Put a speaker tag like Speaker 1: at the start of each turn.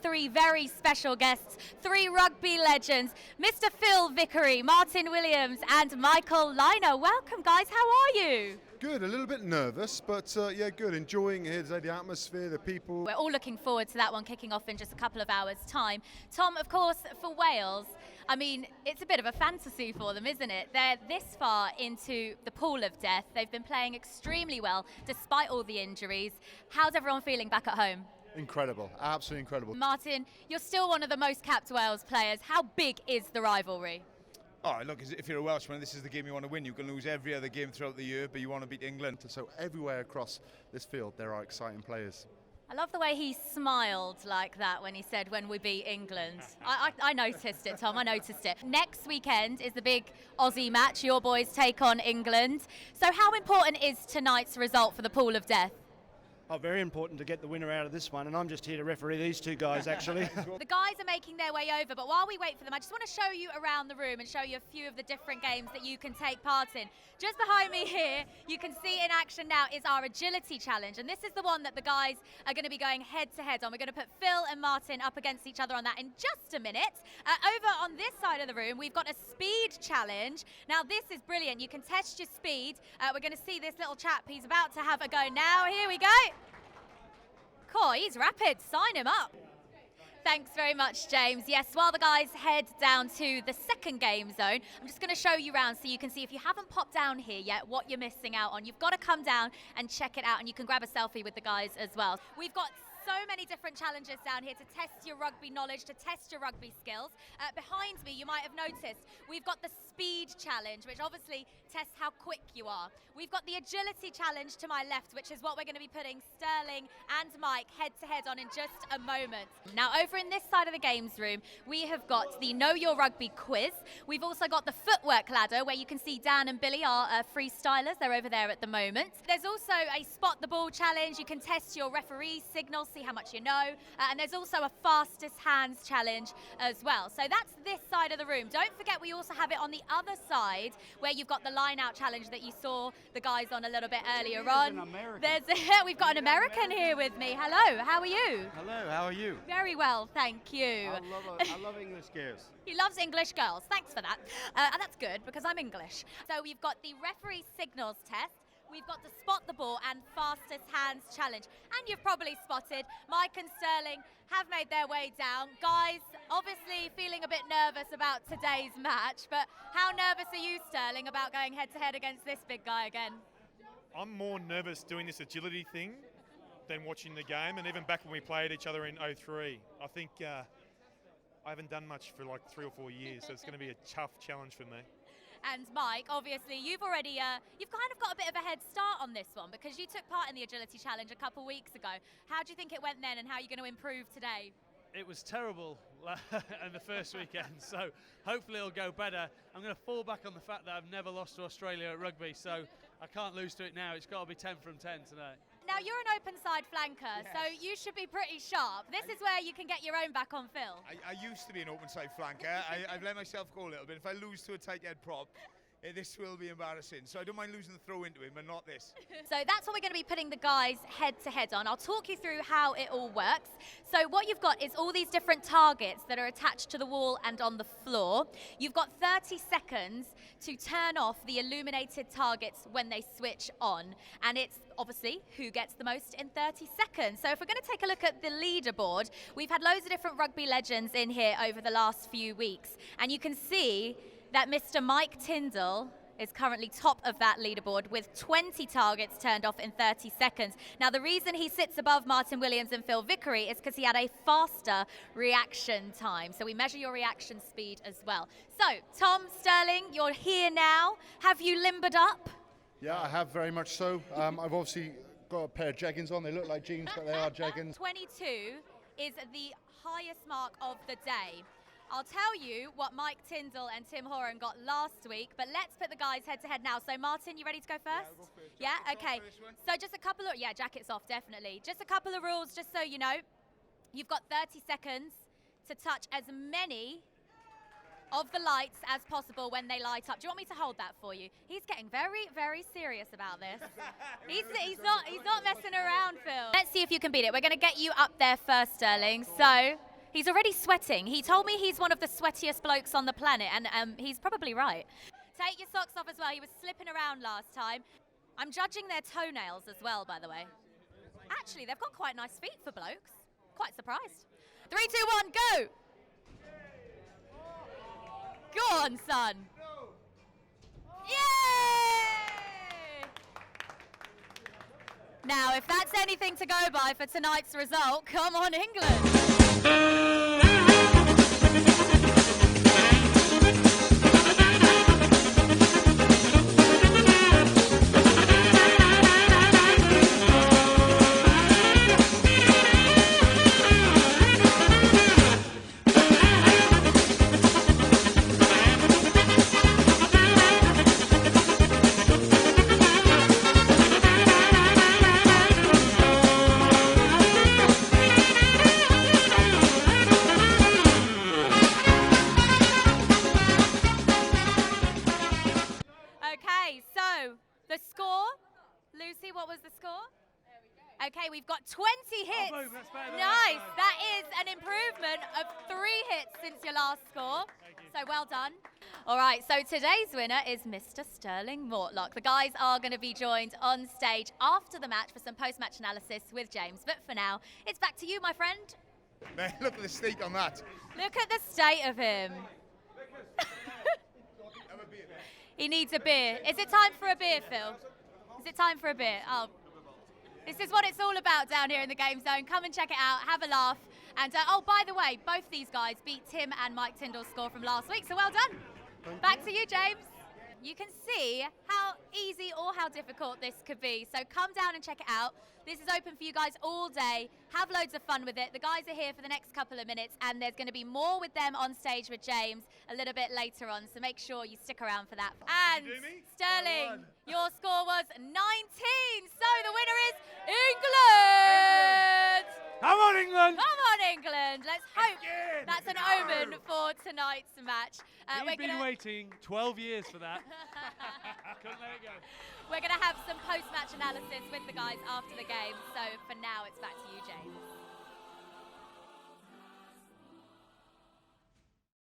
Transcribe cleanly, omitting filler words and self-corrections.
Speaker 1: three very special guests, three rugby legends, Mr. Phil Vickery, Martyn Williams and Michael Lynagh. Welcome guys, how are you?
Speaker 2: Good, a little bit nervous, but yeah, good. Enjoying here today, the atmosphere, the people.
Speaker 1: We're all looking forward to that one kicking off in just a couple of hours' time. Tom, of course, for Wales, I mean, it's a bit of a fantasy for them, isn't it? They're this far into the pool of death. They've been playing extremely well, despite all the injuries. How's everyone feeling back at home?
Speaker 2: Incredible, absolutely incredible.
Speaker 1: Martyn, you're still one of the most capped Wales players. How big is the rivalry?
Speaker 3: Oh, look, if you're a Welshman, this is the game you want to win. You can lose every other game throughout the year, but you want to beat England.
Speaker 2: So everywhere across this field, there are exciting players.
Speaker 1: I love the way he smiled like that when he said, when we beat England. I noticed it, Tom, I noticed it. Next weekend is the big Aussie match. Your boys take on England. So how important is tonight's result for the pool of death?
Speaker 4: Oh, very important to get the winner out of this one, and I'm just here to referee these two guys, actually.
Speaker 1: The guys are making their way over, but while we wait for them, I just want to show you around the room and show you a few of the different games that you can take part in. Just behind me here, you can see in action now is our agility challenge, and this is the one that the guys are going to be going head-to-head on. We're going to put Phil and Martyn up against each other on that in just a minute. Over on this side of the room, we've got a speed challenge. Now, this is brilliant. You can test your speed. We're going to see this little chap. He's about to have a go now. Here we go. Cool, he's rapid, sign him up. Thanks very much, James. Yes, while the guys head down to the second game zone, I'm just going to show you around so you can see, if you haven't popped down here yet, what you're missing out on. You've got to come down and check it out, and you can grab a selfie with the guys as well. We've got so many different challenges down here to test your rugby knowledge, to test your rugby skills. Behind me, you might have noticed, we've got the speed challenge, which obviously tests how quick you are. We've got the agility challenge to my left, which is what we're going to be putting Sterling and Mike head-to-head on in just a moment. Now, over in this side of the games room, we have got the Know Your Rugby quiz. We've also got the footwork ladder, where you can see Dan and Billy are freestylers. They're over there at the moment. There's also a spot the ball challenge. You can test your referee signals, see how much you know. And there's also a fastest hands challenge as well. So that's this side of the room. Don't forget, we also have it on the other side, where you've got the line out challenge that you saw the guys on a little bit earlier on. We've got an American here with me. Hello, how are you?
Speaker 5: Hello, how are you?
Speaker 1: Very well, thank you.
Speaker 5: I love English girls.
Speaker 1: He loves English girls, thanks for that. And that's good, because I'm English. So we've got the referee signals test. We've got the spot the ball and fastest hands challenge. And you've probably spotted Mike and Sterling have made their way down. Guys, obviously feeling a bit nervous about today's match, but how nervous are you, Sterling, about going head-to-head against this big guy again?
Speaker 6: I'm more nervous doing this agility thing than watching the game, and even back when we played each other in 03. I think I haven't done much for like 3 or 4 years, so it's going to be a tough challenge for me.
Speaker 1: And Mike, obviously, you've already, you've kind of got a bit of a head start on this one, because you took part in the agility challenge a couple weeks ago. How do you think it went then, and how are you going to improve today?
Speaker 7: It was terrible in the first weekend, so hopefully it'll go better. I'm going to fall back on the fact that I've never lost to Australia at rugby, so I can't lose to it now. It's got to be 10 from 10 today.
Speaker 1: Now, you're an open side flanker, yes, so you should be pretty sharp. This is where you can get your own back on Phil.
Speaker 3: I used to be an open side flanker. I've let myself go a little bit. If I lose to a tight head prop, this will be embarrassing. So I don't mind losing the throw into him, but not this.
Speaker 1: So that's what we're going to be putting the guys head-to-head on. I'll talk you through how it all works. So what you've got is all these different targets that are attached to the wall and on the floor. You've got 30 seconds to turn off the illuminated targets when they switch on. And it's obviously who gets the most in 30 seconds. So if we're going to take a look at the leaderboard, we've had loads of different rugby legends in here over the last few weeks. And you can see that Mr. Mike Tindall is currently top of that leaderboard with 20 targets turned off in 30 seconds. Now, the reason he sits above Martyn Williams and Phil Vickery is because he had a faster reaction time. So we measure your reaction speed as well. So, Tom, Sterling, you're here now. Have you limbered up?
Speaker 2: Yeah, I have, very much so. I've obviously got a pair of jeggings on. They look like jeans, but they are jeggings.
Speaker 1: 22 is the highest mark of the day. I'll tell you what Mike Tindall and Tim Horan got last week, but let's put the guys head-to-head now. So, Martyn, you ready to go first?
Speaker 3: Yeah, I'll go first.
Speaker 1: Yeah, okay. So just a couple of, jackets off, definitely. Just a couple of rules, just so you know. You've got 30 seconds to touch as many of the lights as possible when they light up. Do you want me to hold that for you? He's getting very, very serious about this. he's not messing around, Phil. Let's see if you can beat it. We're going to get you up there first, Sterling. So He's already sweating. He told me he's one of the sweatiest blokes on the planet, and he's probably right. Take your socks off as well. He was slipping around last time. I'm judging their toenails as well, by the way. Actually, they've got quite nice feet for blokes. Quite surprised. 3, 2, 1, go! Go on, son. Yay! Now, if that's anything to go by for tonight's result, come on, England. Lucy, what was the score? Okay, we've got 20 hits.
Speaker 7: Oh, boom, that's better,
Speaker 1: nice. That is an improvement of 3 hits since your last score. So well done. All right, so today's winner is Mr. Sterling Mortlock. The guys are going to be joined on stage after the match for some post-match analysis with James. But for now, it's back to you, my friend.
Speaker 3: Man, look at the state on that.
Speaker 1: Look at the state of him. He needs a beer. Is it time for a beer, Phil? Is it time for a beer? Oh. This is what it's all about down here in the Game Zone. Come and check it out, have a laugh. And oh, by the way, both these guys beat Tim and Mike Tindall's score from last week, so well done. Back to you, James. You can see how easy or how difficult this could be. So come down and check it out. This is open for you guys all day. Have loads of fun with it. The guys are here for the next couple of minutes, and there's going to be more with them on stage with James a little bit later on, so make sure you stick around for that. And Sterling, your score was 19, so the winner is England!
Speaker 7: Come on, England!
Speaker 1: Come on, England! Let's hope that's an omen for tonight's match.
Speaker 7: We've been waiting 12 years for that. Couldn't let it go.
Speaker 1: We're going to have some post-match analysis with the guys after the game, so for now it's back to you, James.